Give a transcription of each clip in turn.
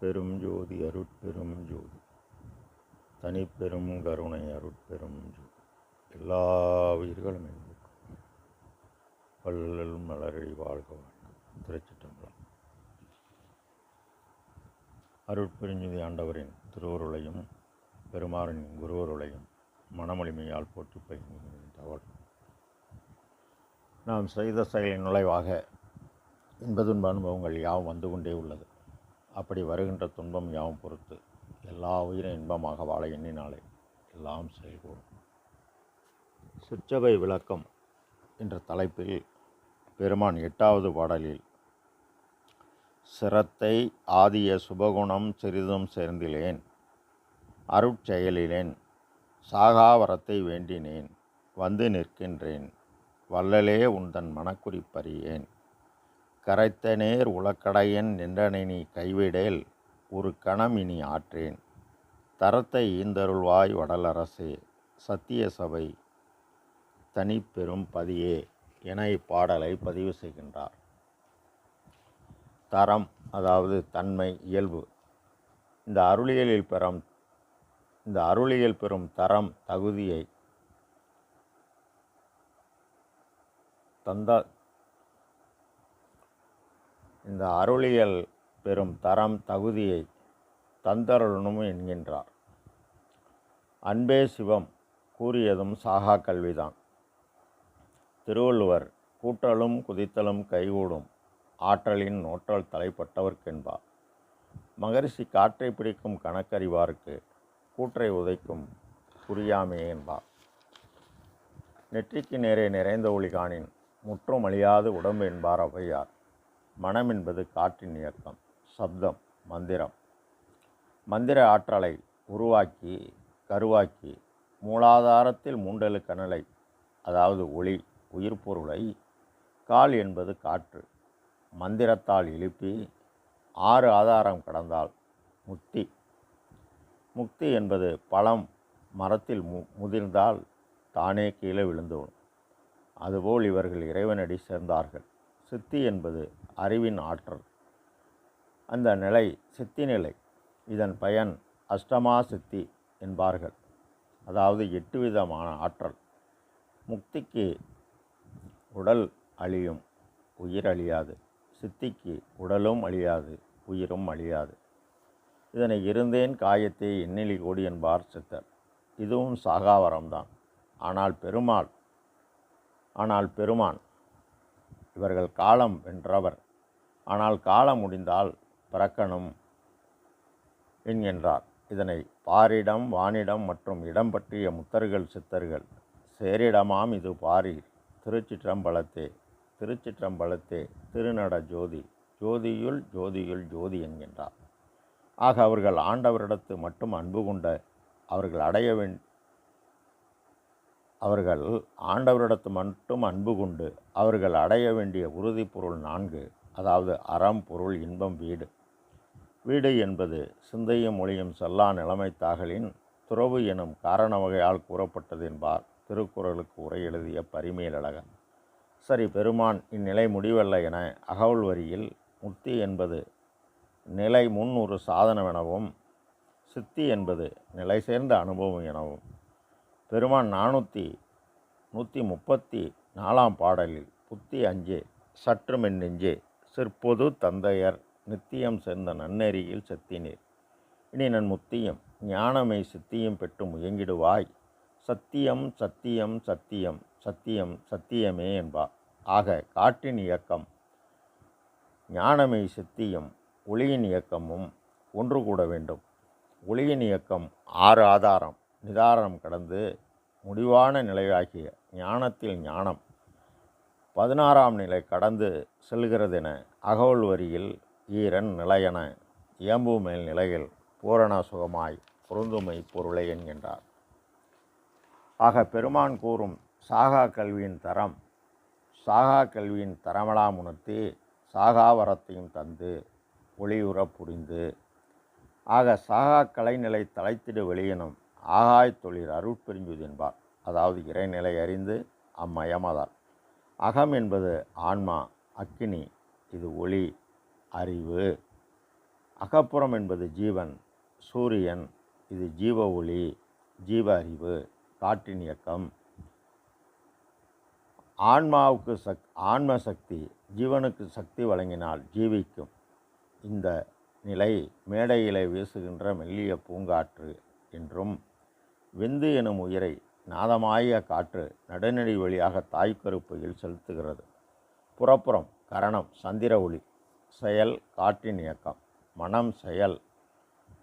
அருட்பெரும் ஜோதி அருட்பெரும் ஜோதி தனிப்பெரும் கருணை அருட்பெரும் ஜோதி எல்லா உயிர்களும் என்பதும் வள்ளல் மலரடி வாழ்க வாழ்க. திருச்சிற்றம்பலம். அருட்பெருஞ்சுதி ஆண்டவரின் திருவருளையும் பெருமாறின் குருவருளையும் மனமொழிமையால் போற்றி பயின்றவள் நாம் செய்த செயலின் நுழைவாக இன்பதுன்ப அனுபவங்கள் யாவும் வந்து கொண்டே உள்ளது. அப்படி வருகின்ற துன்பம் யாவும் பொறுத்து எல்லா உயிரும் இன்பமாக வாழ எண்ணினாலே எல்லாம் செயல்கூடும். சிற்றபை விளக்கம் என்ற தலைப்பில் பெருமான் 8வது பாடலில் சிரத்தை ஆதிய சுபகுணம் சிறிதும் சேர்ந்திலேன், அருட்செயலிலேன், சாகாவரத்தை வேண்டினேன், வந்து நிற்கின்றேன், வள்ளலே உந்தன் மனக்குறிப்பறியேன், கரைத்த நேர் உலக்கடையன் நின்றனை நீ கைவிடேல், ஒரு கணம் இனி ஆற்றேன், தரத்தை ஈந்தருள்வாய் வடலரசே, சத்திய சபை தனிப்பெரும் பதியே என இப்பாடலை பதிவு செய்கின்றார். தரம் அதாவது தன்மை, இயல்பு. இந்த அருளியல் பெறும் தரம் தகுதியை தந்தருளும் என்கின்றார். அன்பே சிவம் கூறியதும் சாகா கல்விதான். திருவள்ளுவர் கூற்றலும் குதித்தலும் கைகூடும், ஆற்றலின் நோற்றல் தலைப்பட்டவர்க்கென்பார். மகரிஷி காற்றை பிடிக்கும் கணக்கறிவார்க்கு கூற்றை உதைக்கும் புரியாமே என்பார். நெற்றிக்கு நேரே நிறைந்த ஒளிகாணின் முற்றும் அழியாது உடம்பு என்பார் ஔவையார். மனம் என்பது காற்றின் இயக்கம், சப்தம், மந்திரம். மந்திர ஆற்றலை உருவாக்கி கருவாக்கி மூலாதாரத்தில் மூண்டெழு கனலை, அதாவது ஒளி உயிர் பொருளை, கால் என்பது காற்று, மந்திரத்தால் எழுப்பி 6 ஆதாரம் கடந்தால் முக்தி. முக்தி என்பது பழம் மரத்தில் முதிர்ந்தால் தானே கீழே விழுந்துவிடும். அதுபோல் இவர்கள் இறைவனடி சேர்ந்தார்கள். சித்தி என்பது அறிவின் ஆற்றல், அந்த நிலை சித்தி நிலை. இதன் பயன் அஷ்டமா சித்தி என்பார்கள், அதாவது 8 விதமான ஆற்றல். முக்திக்கு உடல் அழியும், உயிர் அழியாது. சித்திக்கு உடலும் அழியாது, உயிரும் அழியாது. இதனை இருந்தேன் காயத்தை எண்ணிலி கோடி என்பார் சித்தர். இதுவும் சாகாவரம்தான். ஆனால் பெருமான் இவர்கள் காலம் வென்றவர். ஆனால் காலம் முடிந்தால் பிறக்கணும் என்கின்றார். இதனை பாரிடம் வானிடம் மற்றும் இடம் பற்றிய முத்தர்கள் சித்தர்கள் சேரிடமாம் இது பாரீர் திருச்சிற்றம்பலத்தே திருச்சிற்றம்பலத்தே திருநட ஜோதி ஜோதியுள் ஜோதியுள் ஜோதி என்கின்றார். ஆக அவர்கள் ஆண்டவரிடத்து மட்டும் அன்பு கொண்ட அவர்கள் அடைய வேண்டிய உறுதி பொருள் 4. அதாவது அறம், பொருள், இன்பம், வீடு. வீடு என்பது சிந்தையும் மொழியும் செல்லா நிலைமைத்தாகலின் துறவு எனும் காரண வகையால் கூறப்பட்டது என்பார் திருக்குறளுக்கு உரை எழுதிய பரிமேலழகர். சரி, பெருமான் இந்நிலை முடிவல்ல என அகவல் வரியில் முக்தி என்பது நிலை முன் ஒரு சாதனமெனவும், சித்தி என்பது நிலை சேர்ந்த அனுபவம் எனவும், பெருமான் 134ஆம் பாடலில் புத்தி அஞ்சே சற்றுமென் நெஞ்சே சிற்பொது தந்தையர் நித்தியம் சேர்ந்த நன்னெறியில் செத்தினீர், இனி நன் முத்தியும் ஞானமை சித்தியும் பெற்று முயங்கிடுவாய், சத்தியம் சத்தியம் சத்தியம் சத்தியம் சத்தியமே என்பார். ஆக காற்றின் இயக்கம் ஞானமை சித்தியும் ஒளியின் இயக்கமும் ஒன்று கூட வேண்டும். ஒளியின் இயக்கம் 6 ஆதாரம் நிதானம் கடந்து முடிவான நிலையாகிய ஞானத்தில் ஞானம் 16ஆம் நிலை கடந்து செல்கிறதென அகவல் வரியில் ஈரன் நிலையென இயம்பு மேல் நிலையில் பூரண சுகமாய் பொருந்துமை பொருளை என்கின்றார். ஆக பெருமான் கூறும் சாகா கல்வியின் தரமலாம் உணர்த்தி சாகாவரத்தையும் தந்து ஒளியுற புரிந்து, ஆக சாகா கலைநிலை தலைத்திடு வெளியினும் ஆகாய் தொழில் அருட்பெருஞ்சுதி என்பார். அதாவது இறைநிலை அறிந்து அம்மயமதால். அகம் என்பது ஆன்மா, அக்கினி, இது ஒளி, அறிவு. அகப்புறம் என்பது ஜீவன், சூரியன், இது ஜீவ ஒளி, ஜீவ அறிவு, காற்றின் இயக்கம். ஆன்மாவுக்கு ஆன்ம சக்தி ஜீவனுக்கு சக்தி வழங்கினால் ஜீவிக்கும். இந்த நிலை மேடையிலே வீசுகின்ற மெல்லிய பூங்காற்று என்றும், விந்து எனும் உயிரை நாதமாய காற்று நடுநெடி வழியாக தாய்க்கருப்பையில் செலுத்துகிறது. புறப்புறம் கரணம் சந்திர ஒளி, செயல் காற்றின் இயக்கம், மனம் செயல்,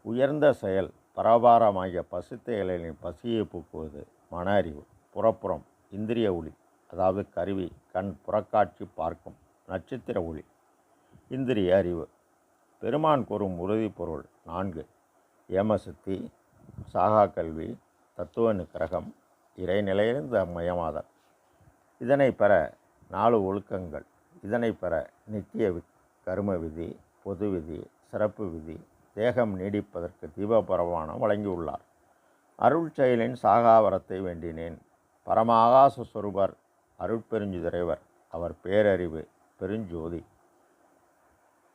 உயர்ந்த செயல் பரபாரமாகிய பசித்தேயலின் பசியை போக்குவது மன அறிவு. புறப்புறம் இந்திரிய ஒளி, அதாவது கருவி, கண் புறக்காட்சி பார்க்கும் நட்சத்திர ஒளி, இந்திரிய அறிவு. பெருமான் கூறும் உறுதிப்பொருள் 4: ஏமசக்தி, சாகா கல்வி, தத்துவ நிக்கிரகம், இறைநிலையிலிருந்து மயமாதல். இதனை பெற 4 ஒழுக்கங்கள். இதனை பெற நித்திய கரும விதி, பொது விதி, சிறப்பு விதி, தேகம் நீடிப்பதற்கு தீபபரமானம் வழங்கியுள்ளார். அருள் செயலின் சாகாவரத்தை வேண்டினேன். பரமாகாச சொரூபர், அருட்பெருஞ்சுதிரைவர், அவர் பேரறிவு பெருஞ்சோதி,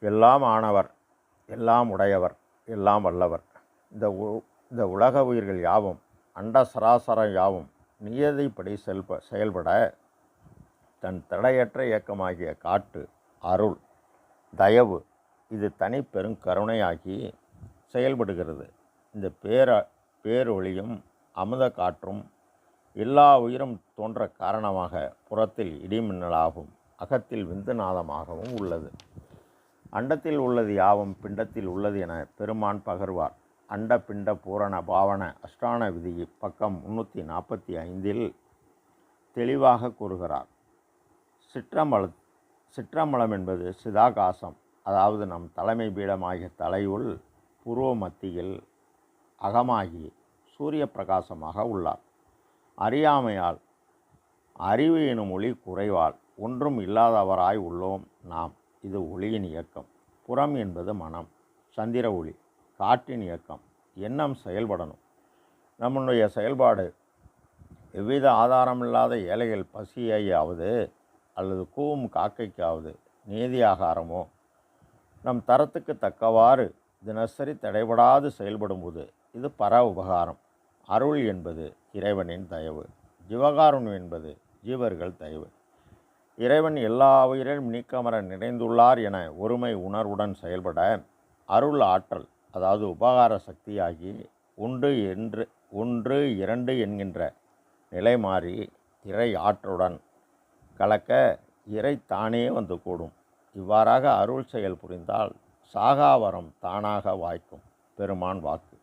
எல்லாம் ஆனவர், எல்லாம் உடையவர், எல்லாம் வல்லவர். இந்த உலக உயிர்கள் யாவும், அண்ட சராசரம் யாவும் நியதிப்படி செயல்பட தன் தடையற்ற இயக்கமாகிய காட்டு அருள் தயவு, இது தனி பெருங்கருணையாகி செயல்படுகிறது. இந்த பேரொளியும் அமுத காற்றும் எல்லா உயிரும் தோன்ற காரணமாக புறத்தில் இடிமின்னலாகவும் அகத்தில் விந்துநாதமாகவும் உள்ளது. அண்டத்தில் உள்ளது யாவும் பிண்டத்தில் உள்ளது என பெருமான் பகர்வார். அண்ட பிண்ட பூரண பாவன அஷ்டான விதி பக்கம் 345 தெளிவாக கூறுகிறார். சிற்றம்பலம் என்பது சிதாகாசம், அதாவது நம் தலைமை பீடமாகிய தலையுள் பூர்வ மத்தியில் அகமாகி சூரிய பிரகாசமாக உள்ளார். அறியாமையால், அறிவு எனும் ஒளி குறைவால் ஒன்றும் இல்லாதவராய் உள்ளோம் நாம். இது ஒளியின் இயக்கம். புறம் என்பது மனம், சந்திர ஒளி, காற்றின் இயக்கம். எண்ணம் செயல்படணும். நம்முடைய செயல்பாடு எவ்வித ஆதாரமில்லாத ஏழைகள் பசியாவது அல்லது கூவும் காக்கைக்காவது நீதி ஆகாரமோ நம் தரத்துக்கு தக்கவாறு தினசரி தடைபடாது செயல்படும்போது இது பர உபகாரம். அருள் என்பது இறைவனின் தயவு, ஜீவகாருண்யம் என்பது ஜீவர்கள் தயவு. இறைவன் எல்லா உயிரையும் நீக்கமர நிறைந்துள்ளார் என ஒருமை உணர்வுடன் செயல்பட அருள் ஆற்றல், அதாவது உபகார சக்தியாகி ஒன்று இரண்டு என்கின்ற நிலை மாறி இறை ஆற்றலுடன் கலக்க இறை தானே வந்து கூடும். இவ்வாறாக அருள் செயல் புரிந்தால் சாகாவரம் தானாக வாய்க்கும். பெருமான் வாக்கு.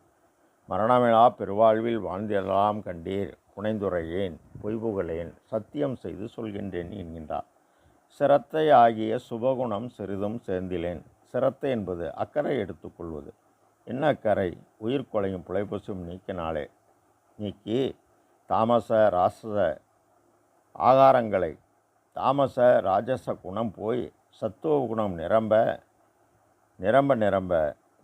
மரணமிலா பெருவாழ்வில் வாழ்ந்திடலாம் கண்டீர், புனைந்துரையேன் பொய்புகளேன், சத்தியம் செய்து சொல்கின்றேன் என்கின்றார். சிரத்தை ஆகிய சுபகுணம் சிறிதும் சேர்ந்திலேன். சிரத்தை என்பது அக்கறை எடுத்துக்கொள்வது. என்ன அக்கறை? உயிர்கொலையும் புலைப்பசும் நீக்கி தாமச ராச ஆகாரங்களை, தாமச ராஜச குணம் போய் சத்துவ குணம் நிரம்ப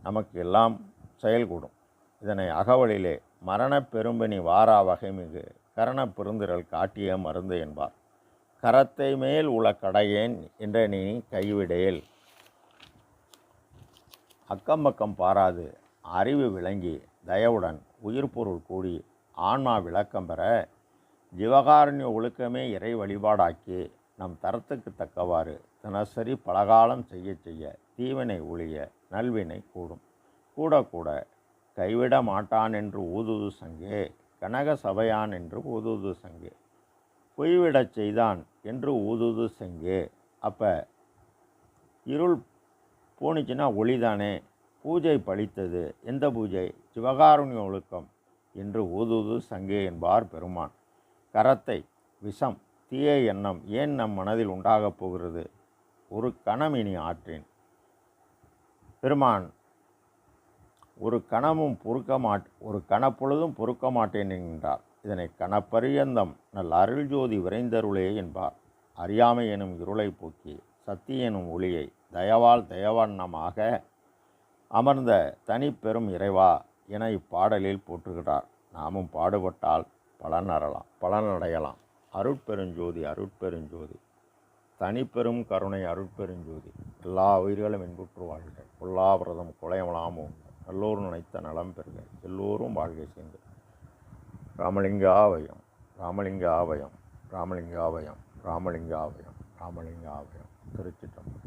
நமக்கு எல்லாம் செயல்கூடும். இதனை அகவலிலே மரண பெரும்பணி வாரா வகைமிகு கரண பெருந்திரல் காட்டிய மருந்து என்பார். கரத்தை மேல் உள்ள கடையேன் என்ற நீ கைவிடேல். அக்கம்பக்கம் பாராது அறிவு விளங்கி தயவுடன் உயிர் பொருள் கூடி ஆன்மா விளக்கம் பெற ஜீவகாருண்ய ஒழுக்கமே இறை வழிபாடாக்கி நம் தரத்துக்கு தக்கவாறு தினசரி பலகாலம் செய்ய தீவினை ஒழிய நல்வினை கூடும். கூட கைவிட மாட்டான் என்று ஊதுது சங்கே, கனக சபையான் என்று ஊதுது சங்கே, பொய்விடச் செய்தான் என்று ஊதுது சங்கே. அப்போ இருள் போனிச்சுன்னா ஒளிதானே. பூஜை பழித்தது. எந்த பூஜை? சிவகாருண்ய ஒழுக்கம் என்று ஊதுது சங்கே என்பார் பெருமான். கரத்தை விஷம், தீய எண்ணம் ஏன் நம் மனதில் உண்டாகப் போகிறது? ஒரு கணம் இனி ஆற்றேன். பெருமான் ஒரு கணப்பொழுதும் பொறுக்க மாட்டேன் என்கின்றார். இதனை கணப்பரியந்தம் நல் அருள் ஜோதி விரைந்தருளே என்பார். அறியாமை எனும் இருளை போக்கி சத்தி எனும் ஒளியை தயவண்ணமாக அமர்ந்த தனி பெரும் இறைவா என இப்பாடலில் போற்றுகிறார். நாமும் பாடுபட்டால் பலனடையலாம். அருட்பெருஞ்சோதி. தனிப்பெரும் கருணை அருட்பெருஞ்சோதி எல்லா உயிர்களும் இன்புற்று வாழ்க. பொல்லாவிரதம் கொலையமலாம் உண்டு நல்லோர் நினைத்த நலம் பெறுக. எல்லோரும் வாழ்கை சேர்ந்து. ராமலிங்காவயம் ராமலிங்காவயம் ராமலிங்காவயம் ராமலிங்காவயம் ராமலிங்காவயம். திருச்சிற்றம்பலம்.